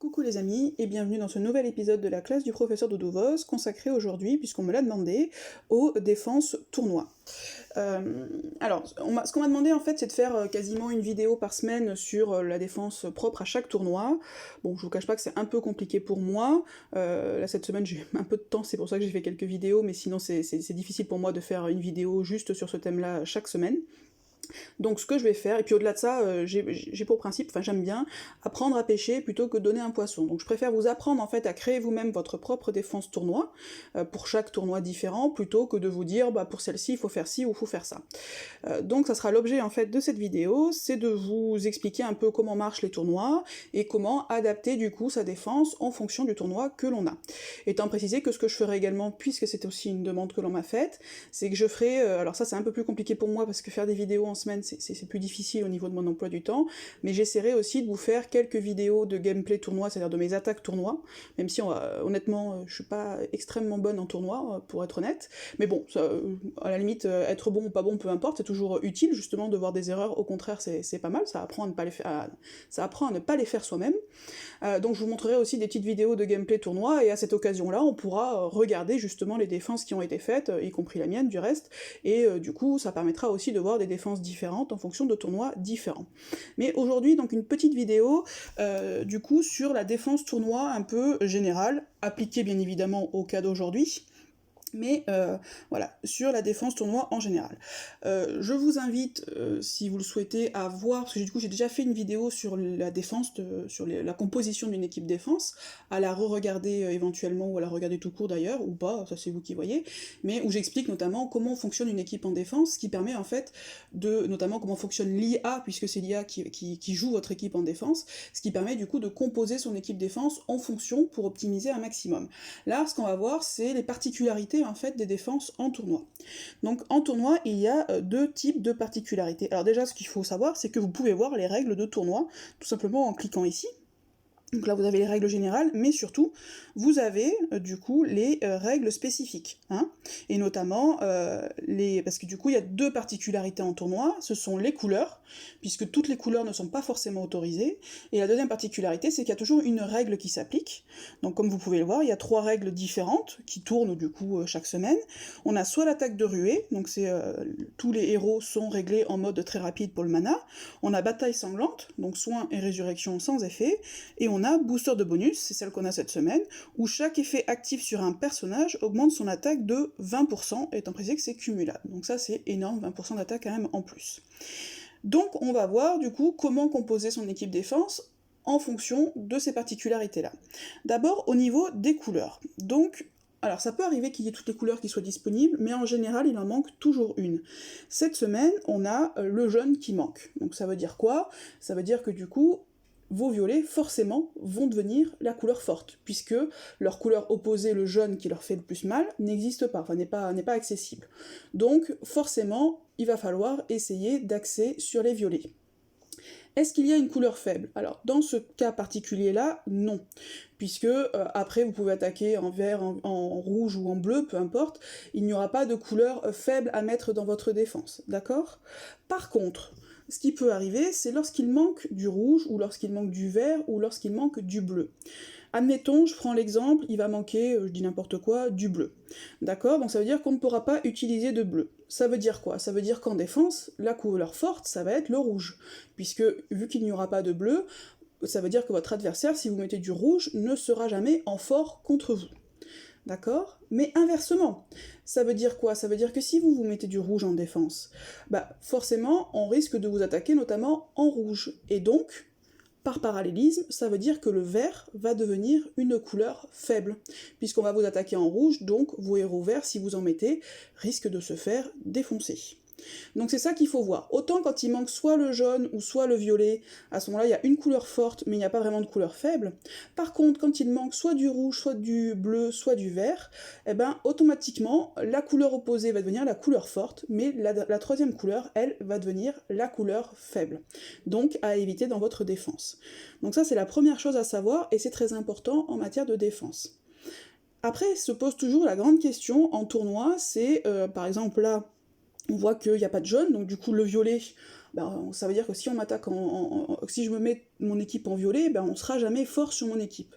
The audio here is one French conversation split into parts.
Coucou les amis et bienvenue dans ce nouvel épisode de la classe du professeur Doudou consacré aujourd'hui, puisqu'on me l'a demandé, aux défenses tournois. Ce qu'on m'a demandé en fait c'est de faire quasiment une vidéo par semaine sur la défense propre à chaque tournoi. Bon, je vous cache pas que c'est un peu compliqué pour moi, là cette semaine j'ai un peu de temps, c'est pour ça que j'ai fait quelques vidéos, mais sinon c'est difficile pour moi de faire une vidéo juste sur ce thème-là chaque semaine. Donc ce que je vais faire, et puis au-delà de ça, j'ai pour principe, enfin j'aime bien, apprendre à pêcher plutôt que donner un poisson. Donc je préfère vous apprendre en fait à créer vous-même votre propre défense tournoi, pour chaque tournoi différent, plutôt que de vous dire bah pour celle-ci il faut faire ci ou il faut faire ça. Donc ça sera l'objet en fait de cette vidéo, c'est de vous expliquer un peu comment marchent les tournois, et comment adapter du coup sa défense en fonction du tournoi que l'on a. Étant précisé que ce que je ferai également, puisque c'était aussi une demande que l'on m'a faite, c'est que je ferai, alors ça c'est un peu plus compliqué pour moi parce que faire des vidéos en semaine c'est plus difficile au niveau de mon emploi du temps, mais j'essaierai aussi de vous faire quelques vidéos de gameplay tournoi, c'est-à-dire de mes attaques tournoi, même si honnêtement je suis pas extrêmement bonne en tournoi, pour être honnête, mais bon, ça, à la limite, être bon ou pas bon, peu importe, c'est toujours utile justement de voir des erreurs, au contraire c'est pas mal, ça apprend à ne pas les faire, ça apprend à ne pas les faire soi-même. Donc je vous montrerai aussi des petites vidéos de gameplay tournoi, et à cette occasion-là, on pourra regarder justement les défenses qui ont été faites, y compris la mienne du reste, et du coup ça permettra aussi de voir des défenses différentes en fonction de tournois différents. Mais aujourd'hui, donc une petite vidéo, du coup, sur la défense tournoi un peu générale, appliquée bien évidemment au cas d'aujourd'hui, mais voilà, sur la défense tournoi en général. Je vous invite, si vous le souhaitez, à voir, parce que du coup j'ai déjà fait une vidéo sur la défense, sur la composition d'une équipe défense, à la re-regarder éventuellement, ou à la regarder tout court d'ailleurs, ou pas, ça c'est vous qui voyez, mais où j'explique notamment comment fonctionne une équipe en défense, ce qui permet en fait notamment comment fonctionne l'IA, puisque c'est l'IA qui joue votre équipe en défense, ce qui permet du coup de composer son équipe défense en fonction pour optimiser un maximum. Là, ce qu'on va voir, c'est les particularités en fait des défenses en tournoi. Donc en tournoi, il y a deux types de particularités. Alors déjà, ce qu'il faut savoir, c'est que vous pouvez voir les règles de tournoi, tout simplement en cliquant ici. Donc là vous avez les règles générales, mais surtout vous avez du coup les règles spécifiques, hein, et notamment parce que du coup il y a deux particularités en tournoi, ce sont les couleurs, puisque toutes les couleurs ne sont pas forcément autorisées, et la deuxième particularité c'est qu'il y a toujours une règle qui s'applique. Donc comme vous pouvez le voir, il y a trois règles différentes qui tournent du coup chaque semaine. On a soit l'attaque de ruée, donc c'est tous les héros sont réglés en mode très rapide pour le mana, on a bataille sanglante, donc soin et résurrection sans effet, et on a booster de bonus, c'est celle qu'on a cette semaine, où chaque effet actif sur un personnage augmente son attaque de 20%, étant précisé que c'est cumulable. Donc ça c'est énorme, 20% d'attaque quand même en plus. Donc on va voir du coup comment composer son équipe défense en fonction de ces particularités-là. D'abord au niveau des couleurs. Donc alors ça peut arriver qu'il y ait toutes les couleurs qui soient disponibles, mais en général il en manque toujours une. Cette semaine, on a le jaune qui manque. Donc ça veut dire quoi? Ça veut dire que du coup, vos violets, forcément, vont devenir la couleur forte, puisque leur couleur opposée, le jaune qui leur fait le plus mal, n'existe pas, enfin n'est pas accessible. Donc forcément, il va falloir essayer d'axer sur les violets. Est-ce qu'il y a une couleur faible? Alors, dans ce cas particulier-là, non. Puisque, après, vous pouvez attaquer en vert, en rouge ou en bleu, peu importe, il n'y aura pas de couleur faible à mettre dans votre défense, d'accord? Par contre, ce qui peut arriver, c'est lorsqu'il manque du rouge, ou lorsqu'il manque du vert, ou lorsqu'il manque du bleu. Admettons, je prends l'exemple, il va manquer, je dis n'importe quoi, du bleu. D'accord? Donc ça veut dire qu'on ne pourra pas utiliser de bleu. Ça veut dire quoi? Ça veut dire qu'en défense, la couleur forte, ça va être le rouge. Puisque, vu qu'il n'y aura pas de bleu, ça veut dire que votre adversaire, si vous mettez du rouge, ne sera jamais en fort contre vous. D'accord? Mais inversement, ça veut dire quoi? Ça veut dire que si vous mettez du rouge en défense, bah forcément, on risque de vous attaquer notamment en rouge. Et donc, par parallélisme, ça veut dire que le vert va devenir une couleur faible, puisqu'on va vous attaquer en rouge, donc vos héros verts, si vous en mettez, risquent de se faire défoncer. Donc c'est ça qu'il faut voir. Autant quand il manque soit le jaune ou soit le violet, à ce moment-là il y a une couleur forte mais il n'y a pas vraiment de couleur faible. Par contre quand il manque soit du rouge, soit du bleu, soit du vert, eh ben automatiquement la couleur opposée va devenir la couleur forte, mais la troisième couleur, elle, va devenir la couleur faible. Donc à éviter dans votre défense. Donc ça c'est la première chose à savoir et c'est très important en matière de défense. Après se pose toujours la grande question en tournoi, c'est par exemple là, on voit qu'il n'y a pas de jaune, donc du coup le violet, ben, ça veut dire que si on m'attaque si je me mets mon équipe en violet, ben on sera jamais fort sur mon équipe.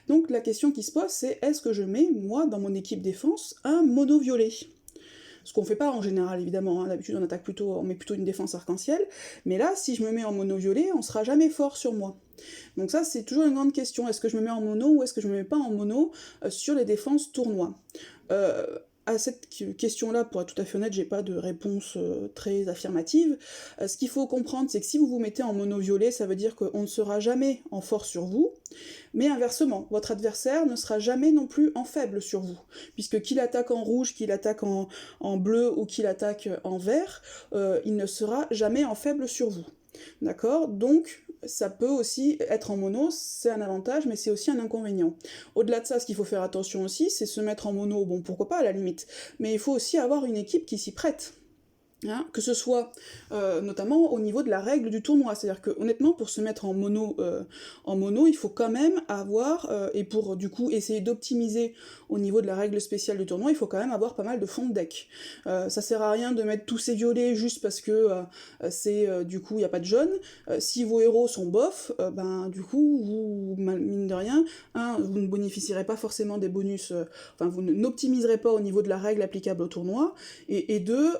Donc la question qui se pose, c'est est-ce que je mets, moi, dans mon équipe défense, un mono violet? Ce qu'on fait pas en général, évidemment, hein. D'habitude on met plutôt une défense arc-en-ciel, mais là, si je me mets en mono violet, on sera jamais fort sur moi. Donc ça, c'est toujours une grande question, est-ce que je me mets en mono ou est-ce que je me mets pas en mono sur les défenses tournois? À cette question-là, pour être tout à fait honnête, j'ai pas de réponse très affirmative. Ce qu'il faut comprendre, c'est que si vous vous mettez en mono violet, ça veut dire qu'on ne sera jamais en force sur vous, mais inversement, votre adversaire ne sera jamais non plus en faible sur vous, puisque qu'il attaque en rouge, qu'il attaque en bleu ou qu'il attaque en vert, il ne sera jamais en faible sur vous. D'accord? Donc, ça peut aussi être en mono, c'est un avantage, mais c'est aussi un inconvénient. Au-delà de ça, ce qu'il faut faire attention aussi, c'est se mettre en mono, bon, pourquoi pas à la limite, mais il faut aussi avoir une équipe qui s'y prête. Hein, que ce soit notamment au niveau de la règle du tournoi, c'est-à-dire que honnêtement pour se mettre en mono, il faut quand même avoir, et pour du coup essayer d'optimiser au niveau de la règle spéciale du tournoi, il faut quand même avoir pas mal de fonds de deck. Ça sert à rien de mettre tous ces violets juste parce que du coup il n'y a pas de jaune. Si vos héros sont bof, ben du coup vous, mine de rien, vous ne bénéficierez pas forcément des bonus, vous n'optimiserez pas au niveau de la règle applicable au tournoi, et deux,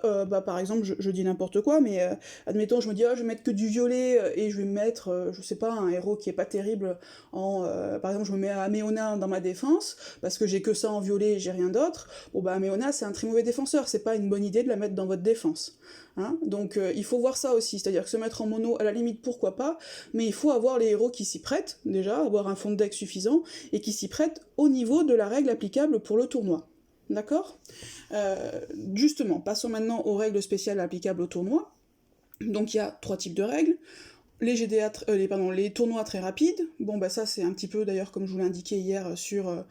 par exemple, je dis n'importe quoi, mais admettons, je me dis, je vais mettre que du violet, et je vais mettre, je sais pas, un héros qui est pas terrible par exemple, je me mets à Améona dans ma défense, parce que j'ai que ça en violet et j'ai rien d'autre. Bon, Améona, c'est un très mauvais défenseur, c'est pas une bonne idée de la mettre dans votre défense. Hein, donc il faut voir ça aussi, c'est-à-dire que se mettre en mono, à la limite, pourquoi pas, mais il faut avoir les héros qui s'y prêtent, déjà, avoir un fond de deck suffisant, et qui s'y prêtent au niveau de la règle applicable pour le tournoi. D'accord ? Justement, passons maintenant aux règles spéciales applicables au tournoi. Donc il y a 3 types de règles. Les tournois très rapides, ça c'est un petit peu d'ailleurs comme je vous l'ai indiqué hier sur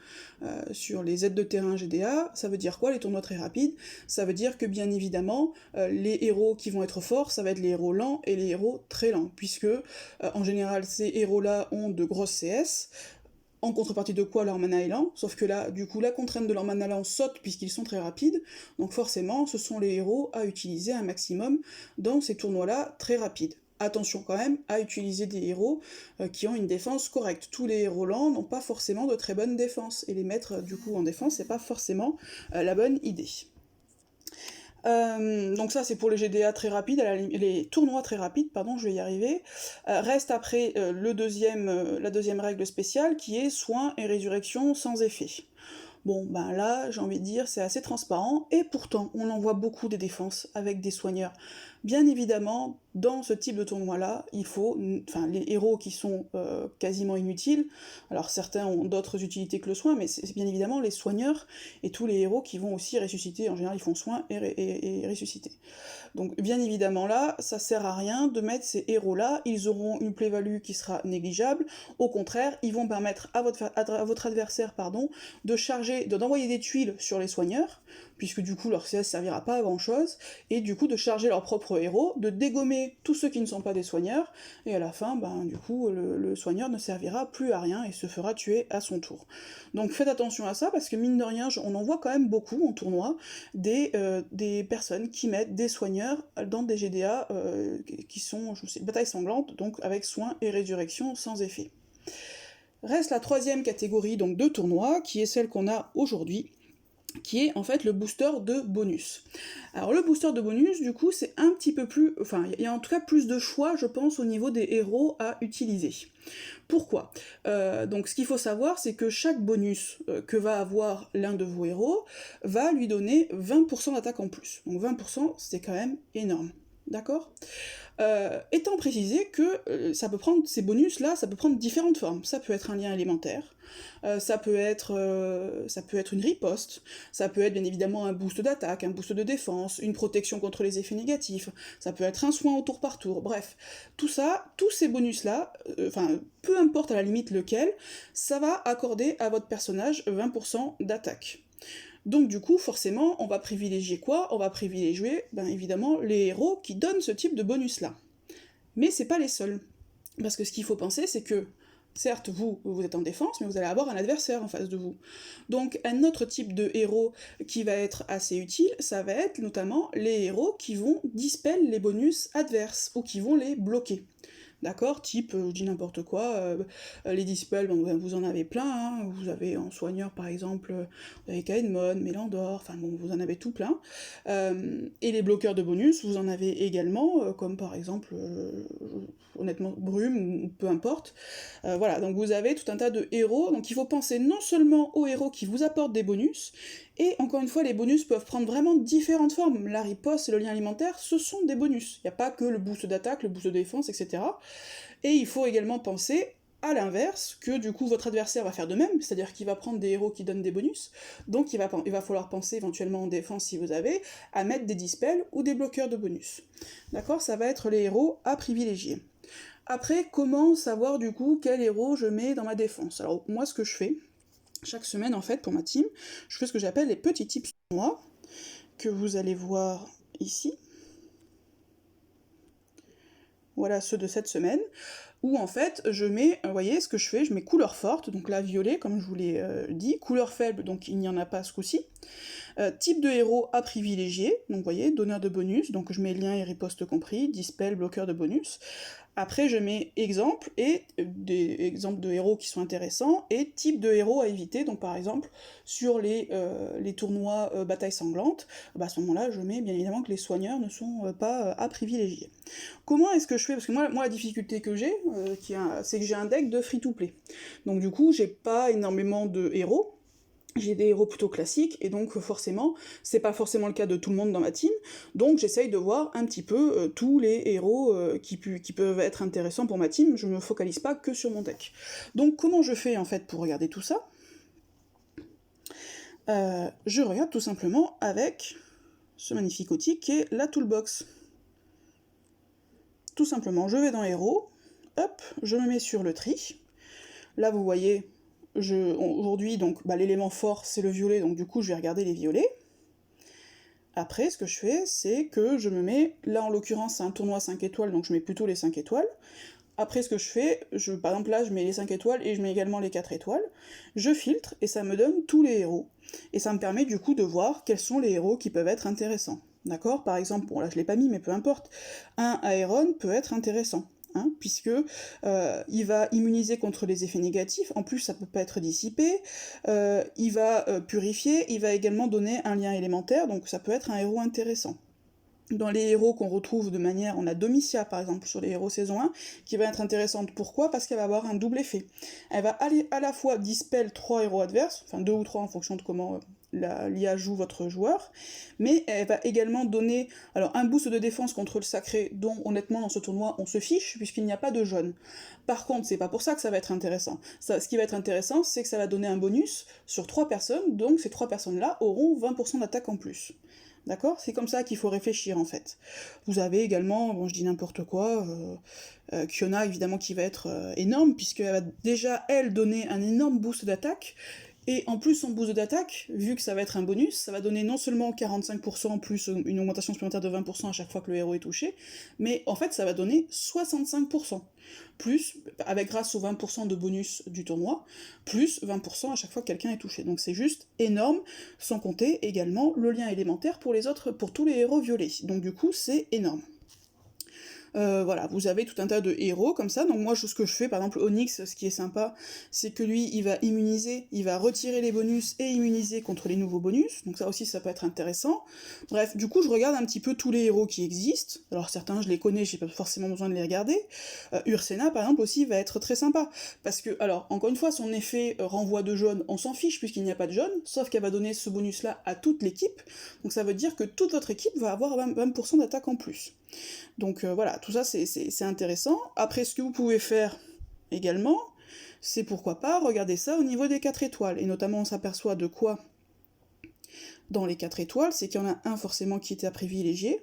les aides de terrain GDA, ça veut dire quoi les tournois très rapides? Ça veut dire que bien évidemment les héros qui vont être forts, ça va être les héros lents et les héros très lents, puisque en général ces héros-là ont de grosses CS, en contrepartie de quoi leur mana est lent, sauf que là, du coup, la contrainte de leur mana lent saute puisqu'ils sont très rapides, donc forcément, ce sont les héros à utiliser un maximum dans ces tournois-là très rapides. Attention quand même à utiliser des héros qui ont une défense correcte. Tous les héros lents n'ont pas forcément de très bonne défense, et les mettre du coup en défense, c'est pas forcément la bonne idée. Donc ça c'est pour les GDA très rapides, les tournois très rapides, pardon, je vais y arriver. Reste après la deuxième règle spéciale qui est soin et résurrection sans effet. Là, j'ai envie de dire, c'est assez transparent, et pourtant, on en voit beaucoup des défenses avec des soigneurs. Bien évidemment, dans ce type de tournoi-là, il faut, les héros qui sont quasiment inutiles, alors certains ont d'autres utilités que le soin, mais c'est bien évidemment les soigneurs et tous les héros qui vont aussi ressusciter, en général ils font soin et ressusciter. Donc bien évidemment là, ça sert à rien de mettre ces héros-là, ils auront une plus-value qui sera négligeable, au contraire, ils vont permettre à votre adversaire d'envoyer des tuiles sur les soigneurs, puisque du coup leur CS servira pas à grand chose, et du coup de charger leur propre héros, de dégommer tous ceux qui ne sont pas des soigneurs, et à la fin, du coup, le soigneur ne servira plus à rien et se fera tuer à son tour. Donc faites attention à ça, parce que mine de rien, on en voit quand même beaucoup en tournoi, des personnes qui mettent des soigneurs dans des GDA qui sont, bataille sanglante, donc avec soin et résurrection sans effet. Reste la troisième catégorie donc de tournois, qui est celle qu'on a aujourd'hui, qui est en fait le booster de bonus. Alors le booster de bonus, du coup, c'est un petit peu plus... il y a en tout cas plus de choix, je pense, au niveau des héros à utiliser. Pourquoi ? Donc ce qu'il faut savoir, c'est que chaque bonus que va avoir l'un de vos héros va lui donner 20% d'attaque en plus. Donc 20%, c'est quand même énorme. D'accord ? Étant précisé que ces bonus-là, ça peut prendre différentes formes. Ça peut être un lien élémentaire, ça peut être une riposte, ça peut être bien évidemment un boost d'attaque, un boost de défense, une protection contre les effets négatifs, ça peut être un soin au tour par tour, bref. Tout ça, tous ces bonus-là, peu importe à la limite lequel, ça va accorder à votre personnage 20% d'attaque. Donc du coup, forcément, on va privilégier quoi ? On va privilégier, évidemment, les héros qui donnent ce type de bonus-là. Mais c'est pas les seuls. Parce que ce qu'il faut penser, c'est que Certes, vous êtes en défense, mais vous allez avoir un adversaire en face de vous. Donc un autre type de héros qui va être assez utile, ça va être notamment les héros qui vont dispel les bonus adverses, ou qui vont les bloquer. D'accord? Type, je dis n'importe quoi, les dispels, bon, vous en avez plein, hein. Vous avez en soigneur par exemple, vous avez Kaedmon, Mélandor, enfin bon, vous en avez tout plein. Et les bloqueurs de bonus, vous en avez également, comme par exemple, honnêtement, Brume, ou peu importe. Voilà, donc vous avez tout un tas de héros, donc il faut penser non seulement aux héros qui vous apportent des bonus, et encore une fois, les bonus peuvent prendre vraiment différentes formes. La riposte et le lien alimentaire, ce sont des bonus. Il n'y a pas que le boost d'attaque, le boost de défense, etc. Et il faut également penser à l'inverse, que du coup votre adversaire va faire de même, c'est-à-dire qu'il va prendre des héros qui donnent des bonus, donc il va falloir penser éventuellement en défense si vous avez, à mettre des dispels ou des bloqueurs de bonus. D'accord? Ça va être les héros à privilégier. Après, comment savoir du coup quel héros je mets dans ma défense? Alors moi ce que je fais, chaque semaine en fait pour ma team, je fais ce que j'appelle les petits tips tournois, que vous allez voir ici. Voilà ceux de cette semaine, où en fait je mets, vous voyez ce que je fais, je mets couleur forte, donc là violet comme je vous l'ai dit, couleur faible, donc il n'y en a pas ce coup-ci, type de héros à privilégier, donc vous voyez, donneur de bonus, donc je mets lien et riposte compris, dispel, bloqueur de bonus. Après, je mets exemple, et des exemples de héros qui sont intéressants, et type de héros à éviter, donc par exemple, sur les tournois bataille sanglante, bah à ce moment-là, je mets bien évidemment que les soigneurs ne sont pas à privilégier. Comment est-ce que je fais? Parce que moi la difficulté que j'ai, c'est que j'ai un deck de free-to-play. Donc du coup, j'ai pas énormément de héros, j'ai des héros plutôt classiques, et donc forcément, c'est pas forcément le cas de tout le monde dans ma team, donc j'essaye de voir un petit peu tous les héros qui peuvent être intéressants pour ma team, je me focalise pas que sur mon deck. Donc comment je fais en fait pour regarder tout ça? Je regarde tout simplement avec ce magnifique outil qui est la toolbox. Tout simplement, je vais dans héros, hop, je me mets sur le tri, là vous voyez, aujourd'hui, donc l'élément fort c'est le violet, donc du coup je vais regarder les violets. Après, ce que je fais, c'est que je me mets, là en l'occurrence c'est un tournoi 5 étoiles, donc je mets plutôt les 5 étoiles. Après ce que je fais, par exemple là je mets les 5 étoiles et je mets également les 4 étoiles, je filtre et ça me donne tous les héros. Et ça me permet du coup de voir quels sont les héros qui peuvent être intéressants. D'accord? Par exemple, bon là je l'ai pas mis mais peu importe, un Aeron peut être intéressant. Hein, puisque il va immuniser contre les effets négatifs, en plus ça peut pas être dissipé, il va purifier, il va également donner un lien élémentaire, donc ça peut être un héros intéressant. Dans les héros qu'on retrouve de manière, on a Domitia par exemple sur les héros saison 1, qui va être intéressante. Pourquoi? Parce qu'elle va avoir un double effet. Elle va aller à la fois dispel 3 héros adverses, enfin 2 ou 3 en fonction de comment l'IA joue votre joueur, mais elle va également donner un boost de défense contre le sacré, dont honnêtement dans ce tournoi on se fiche, puisqu'il n'y a pas de jaune. Par contre, c'est pas pour ça que ça va être intéressant. Ce qui va être intéressant, c'est que ça va donner un bonus sur 3 personnes, donc ces 3 personnes-là auront 20% d'attaque en plus. D'accord? C'est comme ça qu'il faut réfléchir en fait. Vous avez également, bon je dis n'importe quoi, Kiona évidemment qui va être énorme, puisqu'elle va déjà elle donner un énorme boost d'attaque, et en plus son boost d'attaque, vu que ça va être un bonus, ça va donner non seulement 45% plus une augmentation supplémentaire de 20% à chaque fois que le héros est touché, mais en fait ça va donner 65%. Plus, grâce aux 20% de bonus du tournoi, plus 20% à chaque fois que quelqu'un est touché. Donc c'est juste énorme, sans compter également le lien élémentaire pour tous les héros violets. Donc du coup c'est énorme. Voilà, vous avez tout un tas de héros comme ça, donc moi ce que je fais, par exemple Onyx, ce qui est sympa, c'est que lui il va immuniser, il va retirer les bonus et immuniser contre les nouveaux bonus, donc ça aussi ça peut être intéressant. Bref, du coup je regarde un petit peu tous les héros qui existent, alors certains je les connais, j'ai pas forcément besoin de les regarder. Ursena par exemple aussi va être très sympa, parce que, alors encore une fois, son effet renvoi de jaune, on s'en fiche puisqu'il n'y a pas de jaune, sauf qu'elle va donner ce bonus là à toute l'équipe, donc ça veut dire que toute votre équipe va avoir 20% d'attaque en plus. Donc voilà, tout ça c'est intéressant. Après, ce que vous pouvez faire également, c'est pourquoi pas regarder ça au niveau des 4 étoiles. Et notamment, on s'aperçoit de quoi dans les 4 étoiles, c'est qu'il y en a un forcément qui était à privilégier.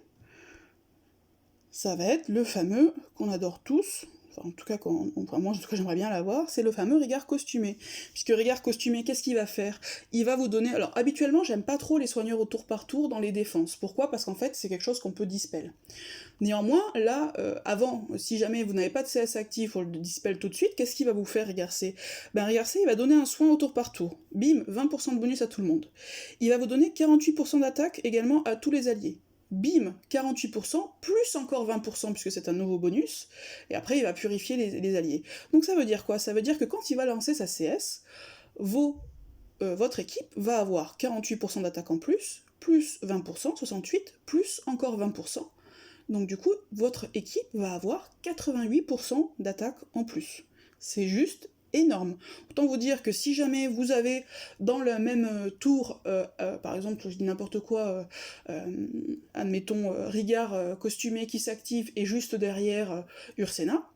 Ça va être le fameux, qu'on adore tous, enfin en tout cas moi en tout cas j'aimerais bien l'avoir, c'est le fameux regard costumé. Puisque regard costumé, qu'est-ce qu'il va faire? Il va vous donner... Alors habituellement j'aime pas trop les soigneurs au tour par tour dans les défenses. Pourquoi? Parce qu'en fait c'est quelque chose qu'on peut dispel. Néanmoins, là, avant, si jamais vous n'avez pas de CS actif, on le dispel tout de suite, qu'est-ce qu'il va vous faire Regard C? Ben Regard C, il va donner un soin au tour par tour. Bim, 20% de bonus à tout le monde. Il va vous donner 48% d'attaque également à tous les alliés. Bim, 48%, plus encore 20% puisque c'est un nouveau bonus, et après il va purifier les alliés. Donc ça veut dire quoi? Ça veut dire que quand il va lancer sa CS, votre équipe va avoir 48% d'attaque en plus 20%, 68, plus encore 20%. Donc du coup, votre équipe va avoir 88% d'attaque en plus. C'est juste énorme. Autant vous dire que si jamais vous avez dans le même tour, par exemple, je dis n'importe quoi, admettons, Rigard costumé qui s'active et juste derrière Ursena,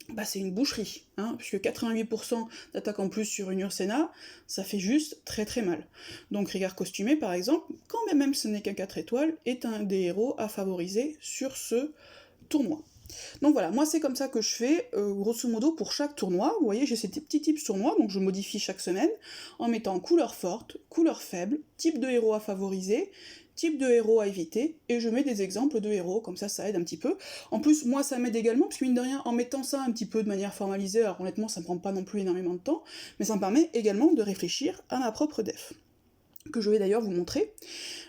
bah c'est une boucherie, hein, puisque 88% d'attaque en plus sur une Ursena, ça fait juste très très mal. Donc Rigard costumé par exemple, quand même ce n'est qu'un 4 étoiles, est un des héros à favoriser sur ce tournoi. Donc voilà, moi c'est comme ça que je fais, grosso modo pour chaque tournoi. Vous voyez, j'ai ces petits tips tournois, donc je modifie chaque semaine, en mettant couleur forte, couleur faible, type de héros à favoriser, type de héros à éviter, et je mets des exemples de héros, comme ça aide un petit peu. En plus, moi ça m'aide également, parce que mine de rien, en mettant ça un petit peu de manière formalisée, alors honnêtement ça me prend pas non plus énormément de temps, mais ça me permet également de réfléchir à ma propre def, que je vais d'ailleurs vous montrer.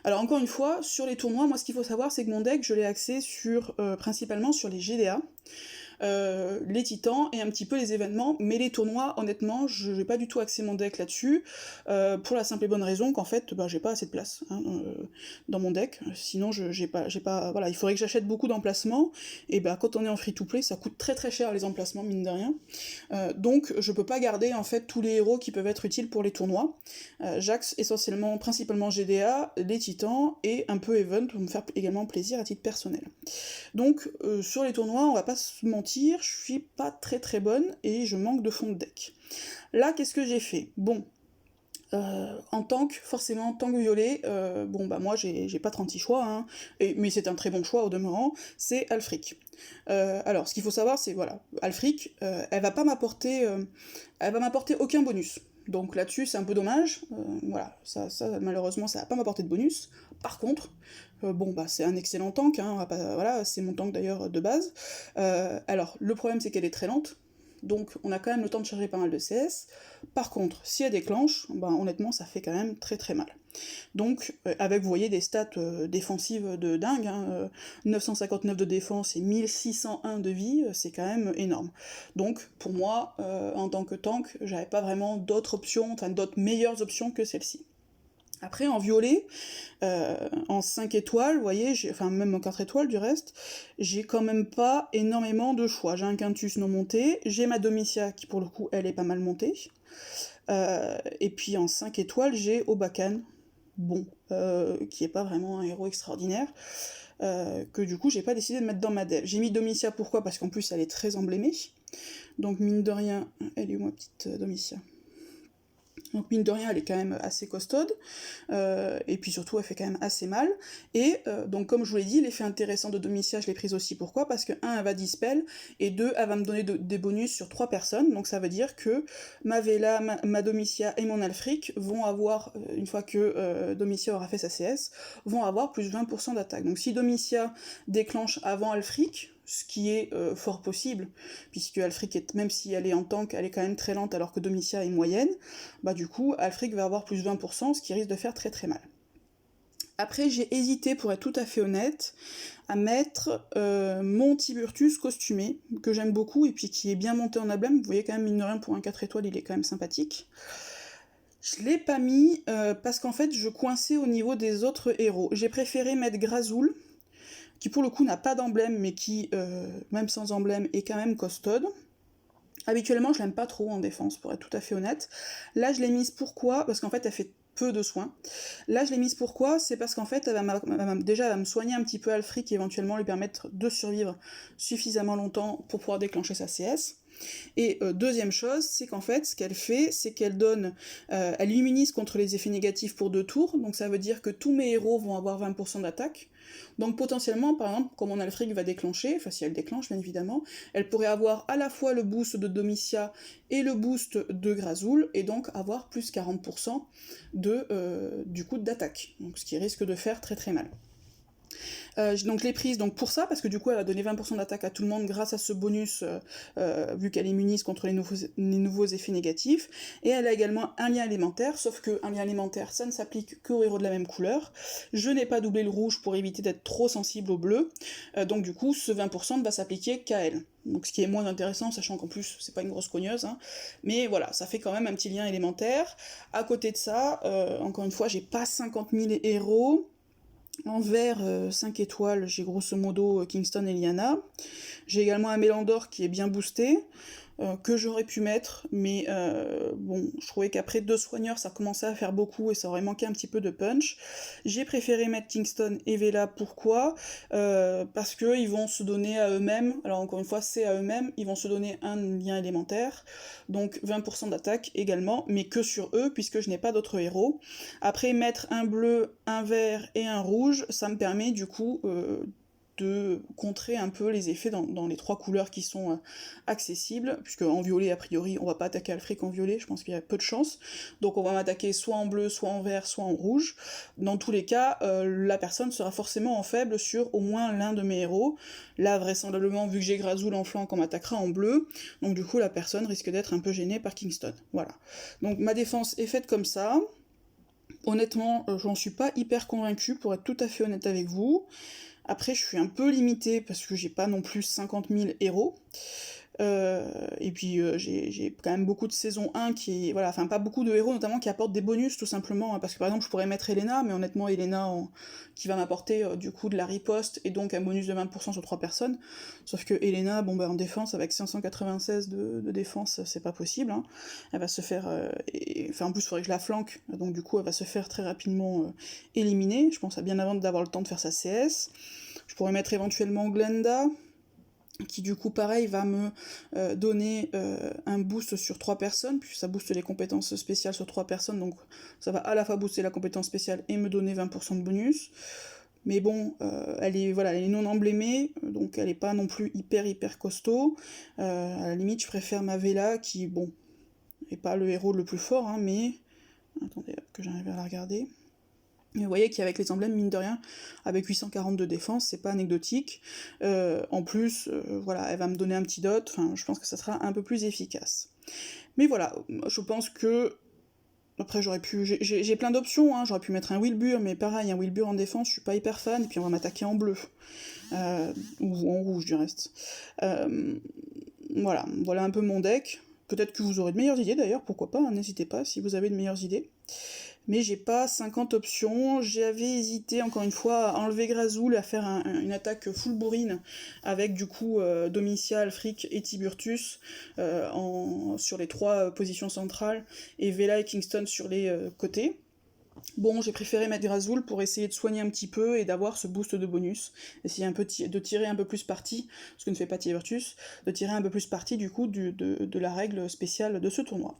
Alors encore une fois, sur les tournois, moi ce qu'il faut savoir c'est que mon deck je l'ai axé sur, principalement sur les GDA, les titans et un petit peu les événements, mais les tournois, honnêtement, je vais pas du tout axer mon deck là-dessus, pour la simple et bonne raison qu'en fait, j'ai pas assez de place dans mon deck, sinon j'ai pas, voilà, il faudrait que j'achète beaucoup d'emplacements, et quand on est en free-to-play, ça coûte très très cher les emplacements, mine de rien, donc je peux pas garder en fait tous les héros qui peuvent être utiles pour les tournois. J'axe essentiellement, principalement GDA, les titans, et un peu event pour me faire également plaisir à titre personnel. Donc sur les tournois, on va pas se mentir, je suis pas très très bonne et je manque de fond de deck. Là, qu'est-ce que j'ai fait? Bon, en tank, forcément, tank violet, moi j'ai pas 36 choix, hein, mais c'est un très bon choix au demeurant, c'est Alfric. Alors, ce qu'il faut savoir, c'est, voilà, Alfric, elle va m'apporter aucun bonus. Donc là-dessus, c'est un peu dommage, voilà, ça malheureusement, ça va pas m'apporter de bonus. Par contre, c'est un excellent tank, hein, voilà, c'est mon tank d'ailleurs de base. Alors, le problème, c'est qu'elle est très lente, donc on a quand même le temps de charger pas mal de CS. Par contre, si elle déclenche, honnêtement, ça fait quand même très très mal. Donc, avec, vous voyez, des stats défensives de dingue, hein, 959 de défense et 1601 de vie, c'est quand même énorme. Donc, pour moi, en tant que tank, j'avais pas vraiment d'autres options, enfin d'autres meilleures options que celle-ci. Après, en violet, en 5 étoiles, vous voyez, enfin même en 4 étoiles du reste, j'ai quand même pas énormément de choix. J'ai un Quintus non monté, j'ai ma Domitia qui pour le coup, elle est pas mal montée, et puis en 5 étoiles, j'ai Obakan, qui est pas vraiment un héros extraordinaire, que du coup, j'ai pas décidé de mettre dans ma dev. J'ai mis Domitia, pourquoi? Parce qu'en plus, elle est très emblémée, donc mine de rien, elle est où ma petite Domitia? Donc mine de rien, elle est quand même assez costaude, et puis surtout elle fait quand même assez mal, et donc comme je vous l'ai dit, l'effet intéressant de Domitia, je l'ai prise aussi, pourquoi? Parce que 1, elle va dispel, et 2, elle va me donner des bonus sur 3 personnes, donc ça veut dire que ma Vela, ma Domitia et mon Alfric vont avoir, une fois que Domitia aura fait sa CS, vont avoir plus 20% d'attaque. Donc si Domitia déclenche avant Alfric, ce qui est fort possible, puisque Alfric, même si elle est en tank, elle est quand même très lente alors que Domitia est moyenne, du coup, Alfric va avoir plus 20%, ce qui risque de faire très très mal. Après, j'ai hésité, pour être tout à fait honnête, à mettre mon Tiburtus costumé, que j'aime beaucoup, et puis qui est bien monté en emblème. Vous voyez quand même, mine de rien, pour un 4 étoiles, il est quand même sympathique. Je l'ai pas mis, parce qu'en fait, je coinçais au niveau des autres héros. J'ai préféré mettre Grazul, qui pour le coup n'a pas d'emblème, mais qui, même sans emblème, est quand même costaude. Habituellement, je l'aime pas trop en défense, pour être tout à fait honnête. Là, je l'ai mise pourquoi? Parce qu'en fait, elle fait peu de soins. Là, je l'ai mise pourquoi? C'est parce qu'en fait, elle va me soigner un petit peu Alfric et éventuellement lui permettre de survivre suffisamment longtemps pour pouvoir déclencher sa CS. Et deuxième chose, c'est qu'en fait, ce qu'elle fait, c'est qu'elle donne, elle immunise contre les effets négatifs pour 2 tours, donc ça veut dire que tous mes héros vont avoir 20% d'attaque. Donc potentiellement, par exemple, comme mon Alfrig va déclencher, enfin si elle déclenche bien évidemment, elle pourrait avoir à la fois le boost de Domitia et le boost de Grazul, et donc avoir plus 40% du coup d'attaque, donc ce qui risque de faire très très mal. Donc je l'ai prise donc pour ça, parce que du coup elle va donner 20% d'attaque à tout le monde grâce à ce bonus, vu qu'elle immunise contre les nouveaux effets négatifs, et elle a également un lien élémentaire, sauf qu'un lien élémentaire ça ne s'applique qu'aux héros de la même couleur. Je n'ai pas doublé le rouge pour éviter d'être trop sensible au bleu, donc du coup ce 20% ne va s'appliquer qu'à elle. Donc ce qui est moins intéressant, sachant qu'en plus c'est pas une grosse cogneuse, hein. Mais voilà, ça fait quand même un petit lien élémentaire. À côté de ça, encore une fois, j'ai pas 50 000 héros. En vert, 5 étoiles, j'ai grosso modo Kingston et Lyanna. J'ai également un Mélandor qui est bien boosté, que j'aurais pu mettre, mais bon, je trouvais qu'après 2 soigneurs, ça commençait à faire beaucoup et ça aurait manqué un petit peu de punch. J'ai préféré mettre Kingston et Vela, pourquoi ? Parce qu'ils vont se donner à eux-mêmes, alors encore une fois, c'est à eux-mêmes, ils vont se donner un lien élémentaire, donc 20% d'attaque également, mais que sur eux, puisque je n'ai pas d'autres héros. Après, mettre un bleu, un vert et un rouge, ça me permet du coup de contrer un peu les effets dans les 3 couleurs qui sont accessibles, puisque en violet, a priori, on va pas attaquer Alfric en violet, je pense qu'il y a peu de chance, donc on va m'attaquer soit en bleu, soit en vert, soit en rouge. Dans tous les cas, la personne sera forcément en faible sur au moins l'un de mes héros. Là, vraisemblablement, vu que j'ai Grazul en flanc, on m'attaquera en bleu, donc du coup, la personne risque d'être un peu gênée par Kingston. Voilà. Donc ma défense est faite comme ça. Honnêtement, j'en suis pas hyper convaincue, pour être tout à fait honnête avec vous. Après, je suis un peu limitée parce que j'ai pas non plus 50 000 héros. Et puis j'ai quand même beaucoup de saison 1 qui... Voilà, enfin pas beaucoup de héros notamment qui apportent des bonus tout simplement, hein, parce que par exemple je pourrais mettre Elena, mais honnêtement Elena qui va m'apporter du coup de la riposte et donc un bonus de 20% sur 3 personnes, sauf que Elena, bon bah en défense avec 596 de défense c'est pas possible, hein. Elle va se faire... Enfin en plus il faudrait que je la flanque, donc du coup elle va se faire très rapidement éliminer, je pense à bien avant d'avoir le temps de faire sa CS. Je pourrais mettre éventuellement Glenda, qui du coup pareil va me donner un boost sur 3 personnes, puis ça booste les compétences spéciales sur 3 personnes, donc ça va à la fois booster la compétence spéciale et me donner 20% de bonus. Mais bon, elle est non emblémée, donc elle est pas non plus hyper costaud. À la limite, je préfère ma Vela, qui, bon, est pas le héros le plus fort, hein, mais... Attendez, que j'arrive à la regarder. Et vous voyez qu'avec les emblèmes, mine de rien, avec 840 de défense, c'est pas anecdotique. En plus, voilà, elle va me donner un petit dot, enfin, je pense que ça sera un peu plus efficace. Mais voilà, je pense que... Après, j'ai plein d'options, hein. J'aurais pu mettre un Wilbur, mais pareil, un Wilbur en défense, je suis pas hyper fan, et puis on va m'attaquer en bleu. Ou en rouge, du reste. Voilà un peu mon deck. Peut-être que vous aurez de meilleures idées, d'ailleurs, pourquoi pas, hein, n'hésitez pas si vous avez de meilleures idées. Mais j'ai pas 50 options, j'avais hésité encore une fois à enlever Grazul, à faire une attaque full bourrine, avec du coup Domitia, Alfric et Tiburtus sur les 3 positions centrales, et Vela et Kingston sur les côtés. Bon, j'ai préféré mettre Grazul pour essayer de soigner un petit peu et d'avoir ce boost de bonus, essayer un peu de tirer un peu plus parti, ce que ne fait pas Tiburtus, de tirer un peu plus parti du coup de la règle spéciale de ce tournoi.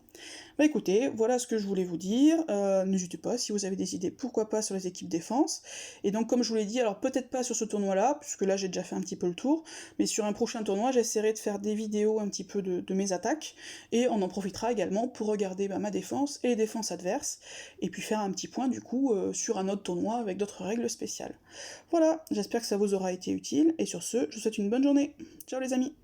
Bah écoutez, voilà ce que je voulais vous dire, n'hésitez pas, si vous avez des idées, pourquoi pas sur les équipes défense, et donc comme je vous l'ai dit, alors peut-être pas sur ce tournoi-là, puisque là j'ai déjà fait un petit peu le tour, mais sur un prochain tournoi, j'essaierai de faire des vidéos un petit peu de mes attaques, et on en profitera également pour regarder ma défense et les défenses adverses, et puis faire un petit point du coup sur un autre tournoi avec d'autres règles spéciales. Voilà, j'espère que ça vous aura été utile, et sur ce, je vous souhaite une bonne journée. Ciao les amis!